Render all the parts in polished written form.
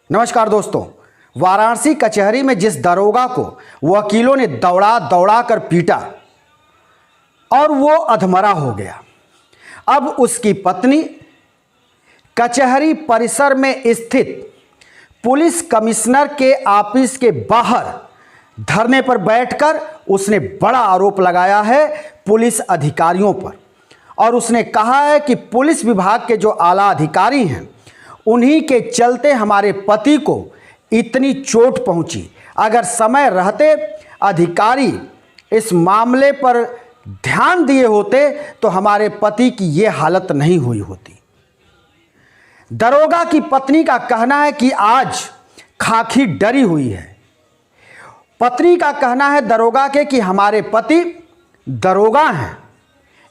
नमस्कार दोस्तों। वाराणसी कचहरी में जिस दरोगा को वकीलों ने दौड़ा दौड़ा कर पीटा और वो अधमरा हो गया, अब उसकी पत्नी कचहरी परिसर में स्थित पुलिस कमिश्नर के ऑफिस के बाहर धरने पर बैठकर उसने बड़ा आरोप लगाया है पुलिस अधिकारियों पर। और उसने कहा है कि पुलिस विभाग के जो आला अधिकारी हैं उन्हीं के चलते हमारे पति को इतनी चोट पहुंची। अगर समय रहते अधिकारी इस मामले पर ध्यान दिए होते तो हमारे पति की ये हालत नहीं हुई होती। दरोगा की पत्नी का कहना है कि आज खाकी डरी हुई है। पत्नी का कहना है दरोगा के कि हमारे पति दरोगा हैं,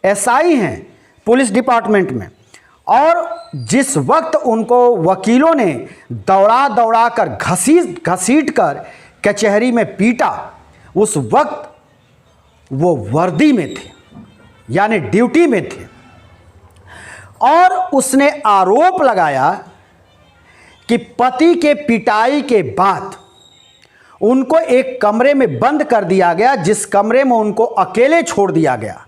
एसआई हैं पुलिस डिपार्टमेंट में, और जिस वक्त उनको वकीलों ने दौड़ा दौड़ा कर घसीट कर कचहरी में पीटा, उस वक्त वो वर्दी में थे, यानी ड्यूटी में थे। और उसने आरोप लगाया कि पति के पिटाई के बाद उनको एक कमरे में बंद कर दिया गया, जिस कमरे में उनको अकेले छोड़ दिया गया।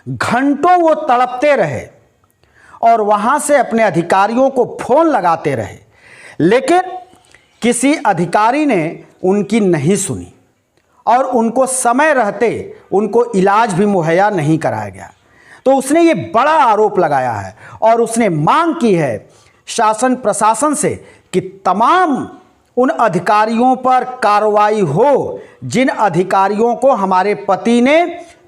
घंटों वो तड़पते रहे और वहां से अपने अधिकारियों को फोन लगाते रहे, लेकिन किसी अधिकारी ने उनकी नहीं सुनी और उनको समय रहते उनको इलाज भी मुहैया नहीं कराया गया। तो उसने ये बड़ा आरोप लगाया है और उसने मांग की है शासन प्रशासन से कि तमाम उन अधिकारियों पर कार्रवाई हो जिन अधिकारियों को हमारे पति ने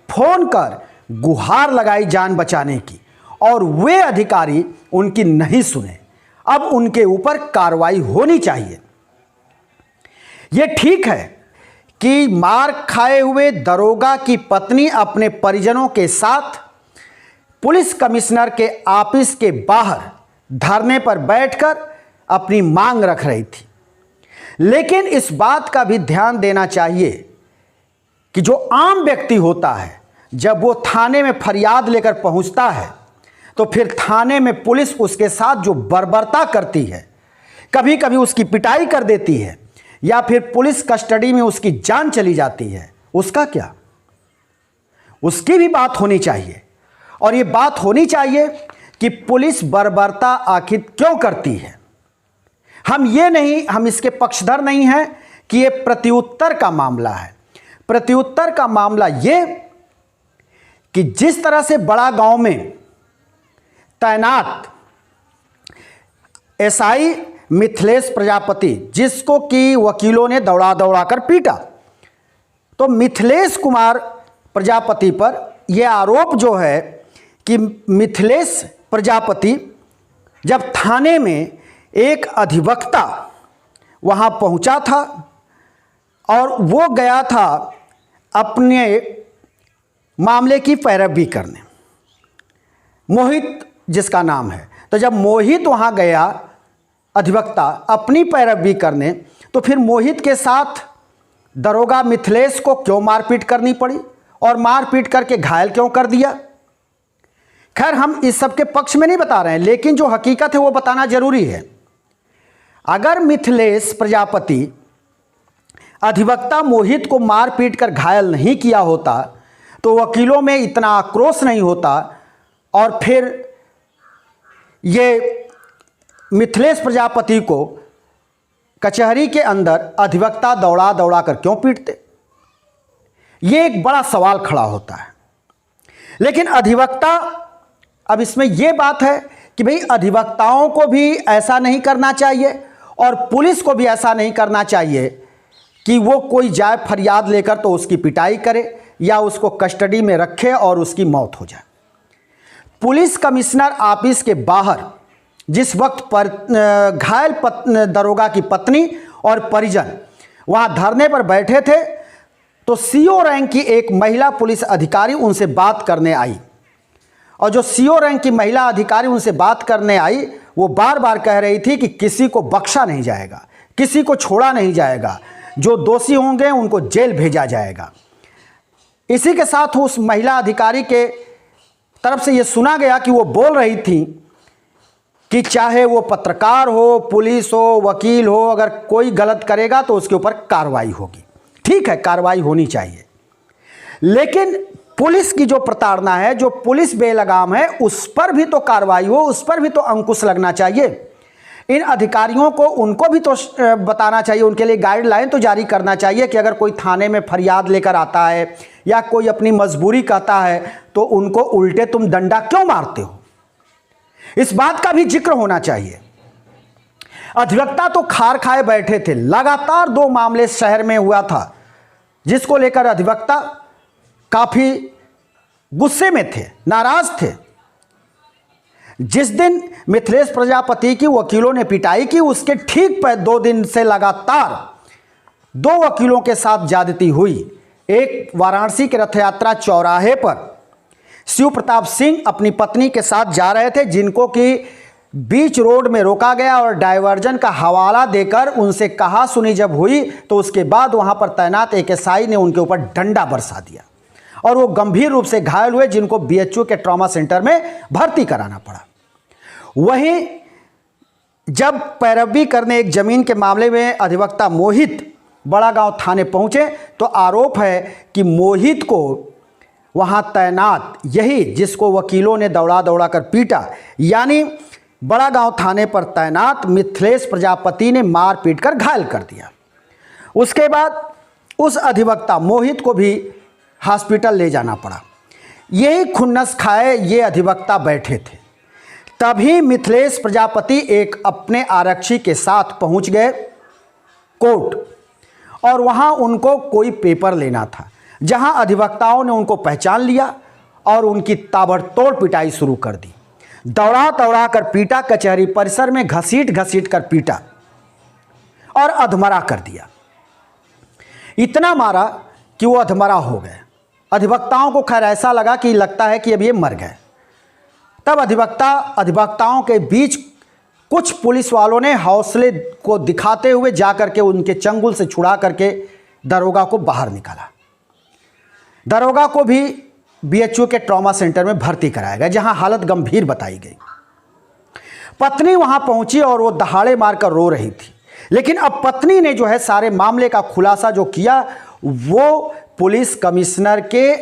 फोन कर गुहार लगाई जान बचाने की, और वे अधिकारी उनकी नहीं सुने। अब उनके ऊपर कार्रवाई होनी चाहिए। यह ठीक है कि मार खाए हुए दरोगा की पत्नी अपने परिजनों के साथ पुलिस कमिश्नर के ऑफिस के बाहर धरने पर बैठकर अपनी मांग रख रही थी, लेकिन इस बात का भी ध्यान देना चाहिए कि जो आम व्यक्ति होता है जब वो थाने में फरियाद लेकर पहुंचता है तो फिर थाने में पुलिस उसके साथ जो बर्बरता करती है, कभी कभी उसकी पिटाई कर देती है या फिर पुलिस कस्टडी में उसकी जान चली जाती है, उसका क्या? उसकी भी बात होनी चाहिए। और ये बात होनी चाहिए कि पुलिस बर्बरता आखिर क्यों करती है। हम इसके पक्षधर नहीं हैं कि ये प्रत्युत्तर का मामला है। प्रत्युत्तर का मामला ये कि जिस तरह से बड़ा गांव में तैनात एसआई मिथिलेश प्रजापति, जिसको कि वकीलों ने दौड़ा दौड़ा कर पीटा, तो मिथिलेश कुमार प्रजापति पर यह आरोप जो है कि मिथिलेश प्रजापति जब थाने में एक अधिवक्ता वहां पहुंचा था और वो गया था अपने मामले की पैरवी करने, मोहित जिसका नाम है, तो जब मोहित वहां गया अधिवक्ता अपनी पैरवी करने, तो फिर मोहित के साथ दरोगा मिथिलेश को क्यों मारपीट करनी पड़ी और मारपीट करके घायल क्यों कर दिया? खैर, हम इस सब के पक्ष में नहीं बता रहे हैं, लेकिन जो हकीकत है वो बताना जरूरी है। अगर मिथिलेश प्रजापति अधिवक्ता मोहित को मारपीट कर घायल नहीं किया होता तो वकीलों में इतना आक्रोश नहीं होता और फिर ये मिथिलेश प्रजापति को कचहरी के अंदर अधिवक्ता दौड़ा दौड़ा कर क्यों पीटते? ये एक बड़ा सवाल खड़ा होता है। लेकिन अधिवक्ता, अब इसमें यह बात है कि भाई अधिवक्ताओं को भी ऐसा नहीं करना चाहिए और पुलिस को भी ऐसा नहीं करना चाहिए कि वो कोई जाए फरियाद लेकर तो उसकी पिटाई करे या उसको कस्टडी में रखे और उसकी मौत हो जाए। पुलिस कमिश्नर ऑफिस के बाहर जिस वक्त पर घायल दरोगा की पत्नी और परिजन वहां धरने पर बैठे थे, तो सीओ रैंक की एक महिला पुलिस अधिकारी उनसे बात करने आई, और जो सीओ रैंक की महिला अधिकारी उनसे बात करने आई वो बार बार कह रही थी कि किसी को बख्शा नहीं जाएगा, किसी को छोड़ा नहीं जाएगा, जो दोषी होंगे उनको जेल भेजा जाएगा। इसी के साथ उस महिला अधिकारी के तरफ से ये सुना गया कि वो बोल रही थी कि चाहे वो पत्रकार हो, पुलिस हो, वकील हो, अगर कोई गलत करेगा तो उसके ऊपर कार्रवाई होगी। ठीक है, कार्रवाई होनी चाहिए, लेकिन पुलिस की जो प्रताड़ना है, जो पुलिस बेलगाम है, उस पर भी तो कार्रवाई हो, उस पर भी तो अंकुश लगना चाहिए। इन अधिकारियों को उनको भी तो बताना चाहिए, उनके लिए गाइडलाइन तो जारी करना चाहिए कि अगर कोई थाने में फरियाद लेकर आता है या कोई अपनी मजबूरी कहता है तो उनको उल्टे तुम डंडा क्यों मारते हो, इस बात का भी जिक्र होना चाहिए। अधिवक्ता तो खार खाए बैठे थे। लगातार 2 मामले शहर में हुआ था जिसको लेकर अधिवक्ता काफी गुस्से में थे, नाराज थे। जिस दिन मिथिलेश प्रजापति की वकीलों ने पिटाई की, उसके ठीक पर 2 दिन से लगातार 2 वकीलों के साथ ज्यादती हुई। एक वाराणसी के रथ यात्रा चौराहे पर शिव प्रताप सिंह अपनी पत्नी के साथ जा रहे थे, जिनको कि बीच रोड में रोका गया और डायवर्जन का हवाला देकर उनसे कहा सुनी जब हुई तो उसके बाद वहां पर तैनात एक एसआई ने उनके ऊपर डंडा बरसा दिया और वो गंभीर रूप से घायल हुए, जिनको बीएचयू के ट्रॉमा सेंटर में भर्ती कराना पड़ा। वहीं जब पैरवी करने एक जमीन के मामले में अधिवक्ता मोहित बड़ागांव थाने पहुंचे तो आरोप है कि मोहित को वहां तैनात यही जिसको वकीलों ने दौड़ा दौड़ा कर पीटा, यानी बड़ागांव थाने पर तैनात मिथिलेश प्रजापति ने मार पीट कर घायल कर दिया। उसके बाद उस अधिवक्ता मोहित को भी हॉस्पिटल ले जाना पड़ा। यही खुन्नस खाए ये अधिवक्ता बैठे थे। तभी मिथिलेश प्रजापति एक अपने आरक्षी के साथ पहुंच गए कोर्ट और वहां उनको कोई पेपर लेना था, जहां अधिवक्ताओं ने उनको पहचान लिया और उनकी ताबड़तोड़ पिटाई शुरू कर दी। दौड़ा दौड़ा कर पीटा, कचहरी परिसर में घसीट घसीट कर पीटा और अधमरा कर दिया। इतना मारा कि वो अधमरा हो गए। अधिवक्ताओं को खैर ऐसा लगा कि लगता है कि अब ये मर गए। तब अधिवक्ताओं के बीच कुछ पुलिस वालों ने हौसले को दिखाते हुए जाकर के उनके चंगुल से छुड़ा करके दरोगा को बाहर निकाला। दरोगा को भी बीएचयू के ट्रॉमा सेंटर में भर्ती कराया गया, जहां हालत गंभीर बताई गई। पत्नी वहां पहुंची और वो दहाड़े मारकर रो रही थी, लेकिन अब पत्नी ने जो है सारे मामले का खुलासा जो किया वो पुलिस कमिश्नर के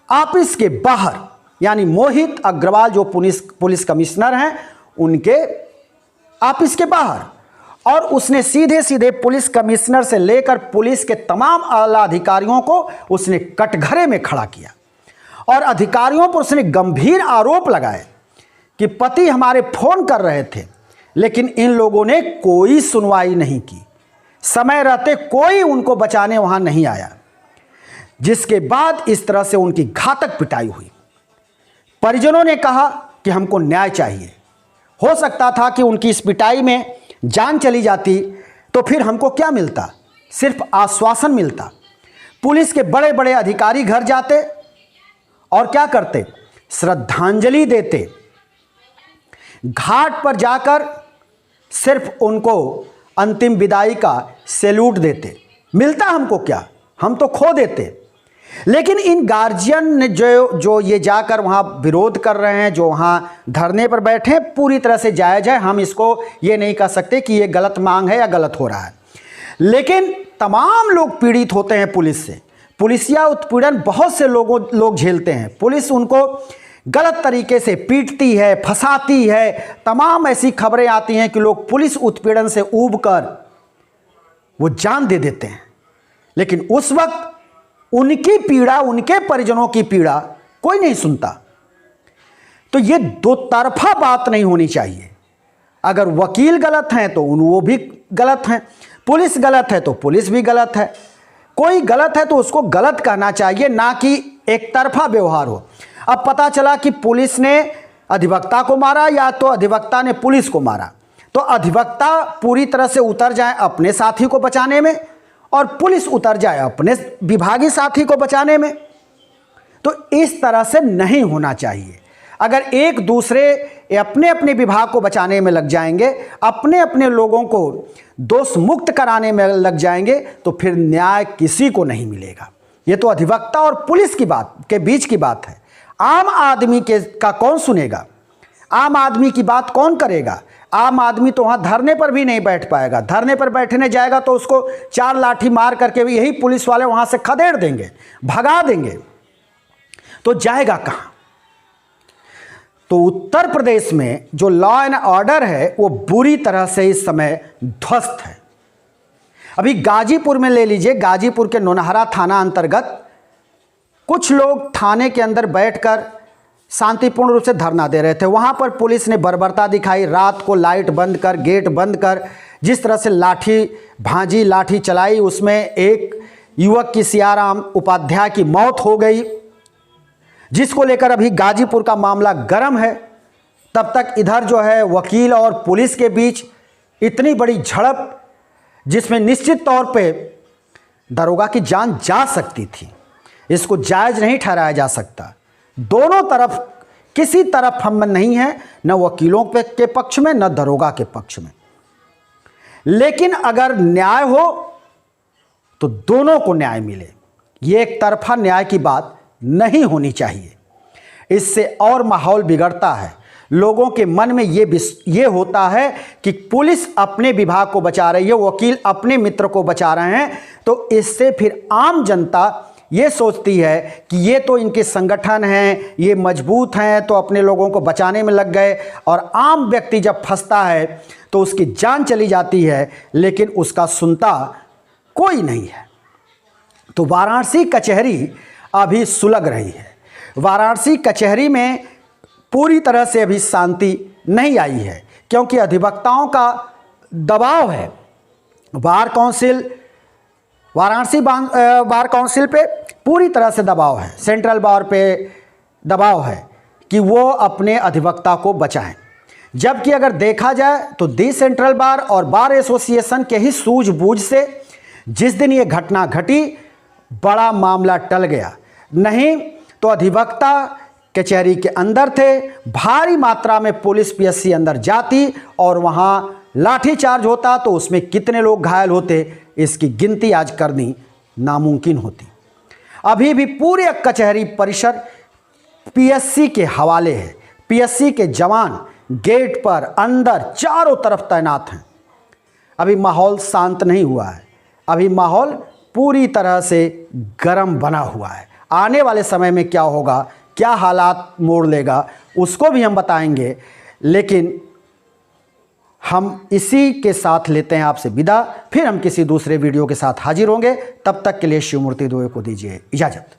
ऑफिस के बाहर, यानी मोहित अग्रवाल जो पुलिस कमिश्नर हैं उनके ऑफिस के बाहर, और उसने सीधे सीधे पुलिस कमिश्नर से लेकर पुलिस के तमाम आला अधिकारियों को उसने कटघरे में खड़ा किया और अधिकारियों पर उसने गंभीर आरोप लगाए कि पति हमारे फोन कर रहे थे, लेकिन इन लोगों ने कोई सुनवाई नहीं की, समय रहते कोई उनको बचाने वहां नहीं आया, जिसके बाद इस तरह से उनकी घातक पिटाई हुई। परिजनों ने कहा कि हमको न्याय चाहिए। हो सकता था कि उनकी इस पिटाई में जान चली जाती तो फिर हमको क्या मिलता, सिर्फ आश्वासन मिलता। पुलिस के बड़े बड़े अधिकारी घर जाते और क्या करते, श्रद्धांजलि देते, घाट पर जाकर सिर्फ उनको अंतिम विदाई का सैल्यूट देते। मिलता हमको क्या, हम तो खो देते। लेकिन इन गार्जियन ने जो ये जाकर वहाँ विरोध कर रहे हैं, जो वहाँ धरने पर बैठे हैं, पूरी तरह से जायज़ है। हम इसको ये नहीं कह सकते कि ये गलत मांग है या गलत हो रहा है, लेकिन तमाम लोग पीड़ित होते हैं पुलिस से। पुलिसिया उत्पीड़न बहुत से लोग झेलते हैं। पुलिस उनको गलत तरीके से पीटती है, फंसाती है। तमाम ऐसी खबरें आती हैं कि लोग पुलिस उत्पीड़न से ऊब कर वो जान दे देते हैं, लेकिन उस वक्त उनकी पीड़ा, उनके परिजनों की पीड़ा कोई नहीं सुनता। तो ये दो तरफा बात नहीं होनी चाहिए। अगर वकील गलत हैं तो वो भी गलत हैं, पुलिस गलत है तो पुलिस भी गलत है। कोई गलत है तो उसको गलत कहना चाहिए, ना कि एक तरफा व्यवहार हो। अब पता चला कि पुलिस ने अधिवक्ता को मारा या तो अधिवक्ता ने पुलिस को मारा, तो अधिवक्ता पूरी तरह से उतर जाए अपने साथी को बचाने में और पुलिस उतर जाए अपने विभागीय साथी को बचाने में। तो इस तरह से नहीं होना चाहिए। अगर एक दूसरे अपने अपने विभाग को बचाने में लग जाएंगे, अपने अपने लोगों को दोष मुक्त कराने में लग जाएंगे, तो फिर न्याय किसी को नहीं मिलेगा। ये तो अधिवक्ता और पुलिस की बात के बीच की बात है। आम आदमी का कौन सुनेगा? आम आदमी की बात कौन करेगा? आम आदमी तो वहाँ धरने पर भी नहीं बैठ पाएगा। धरने पर बैठने जाएगा तो उसको 4 लाठी मार करके भी यही पुलिस वाले वहाँ से खदेड़ देंगे, भगा देंगे, तो जाएगा कहाँ? तो उत्तर प्रदेश में जो लॉ एंड ऑर्डर है वो बुरी तरह से इस समय ध्वस्त है। अभी गाजीपुर में ले लीजिए, गाजीपुर के नौनहरा थाना अंतर्गत कुछ लोग थाने के अंदर बैठकर शांतिपूर्ण रूप से धरना दे रहे थे। वहाँ पर पुलिस ने बर्बरता दिखाई, रात को लाइट बंद कर, गेट बंद कर, जिस तरह से लाठी चलाई, उसमें एक युवक की सियाराम उपाध्याय की मौत हो गई, जिसको लेकर अभी गाजीपुर का मामला गर्म है। तब तक इधर जो है वकील और पुलिस के बीच इतनी बड़ी झड़प, जिसमें निश्चित तौर पे दरोगा की जान जा सकती थी, इसको जायज़ नहीं ठहराया जा सकता। दोनों तरफ, किसी तरफ हम नहीं है, न वकीलों के पक्ष में न दरोगा के पक्ष में। लेकिन अगर न्याय हो तो दोनों को न्याय मिले। ये एक तरफा न्याय की बात नहीं होनी चाहिए। इससे और माहौल बिगड़ता है। लोगों के मन में ये होता है कि पुलिस अपने विभाग को बचा रही है, वकील अपने मित्र को बचा रहे हैं, तो इससे फिर आम जनता ये सोचती है कि ये तो इनके संगठन हैं, ये मजबूत हैं, तो अपने लोगों को बचाने में लग गए। और आम व्यक्ति जब फंसता है तो उसकी जान चली जाती है, लेकिन उसका सुनता कोई नहीं है। तो वाराणसी कचहरी अभी सुलग रही है। वाराणसी कचहरी में पूरी तरह से अभी शांति नहीं आई है, क्योंकि अधिवक्ताओं का दबाव है। Bar council, Varanasi bar council पे पूरी तरह से दबाव है, सेंट्रल बार पे दबाव है कि वो अपने अधिवक्ता को बचाएं। जबकि अगर देखा जाए तो दी सेंट्रल बार और बार एसोसिएशन के ही सूझबूझ से जिस दिन ये घटना घटी, बड़ा मामला टल गया। नहीं तो अधिवक्ता कचहरी के अंदर थे, भारी मात्रा में पुलिस पीएससी अंदर जाती और वहाँ लाठीचार्ज होता, तो उसमें कितने लोग घायल होते, इसकी गिनती आज करनी नामुमकिन होती। अभी भी पूरे कचहरी परिसर पीएससी के हवाले है। पीएससी के जवान गेट पर, अंदर, चारों तरफ तैनात हैं। अभी माहौल शांत नहीं हुआ है। अभी माहौल पूरी तरह से गर्म बना हुआ है। आने वाले समय में क्या होगा, क्या हालात मोड़ लेगा, उसको भी हम बताएंगे। लेकिन हम इसी के साथ लेते हैं आपसे विदा। फिर हम किसी दूसरे वीडियो के साथ हाजिर होंगे। तब तक के लिए शिवमूर्ति दुबे को दीजिए इजाज़त।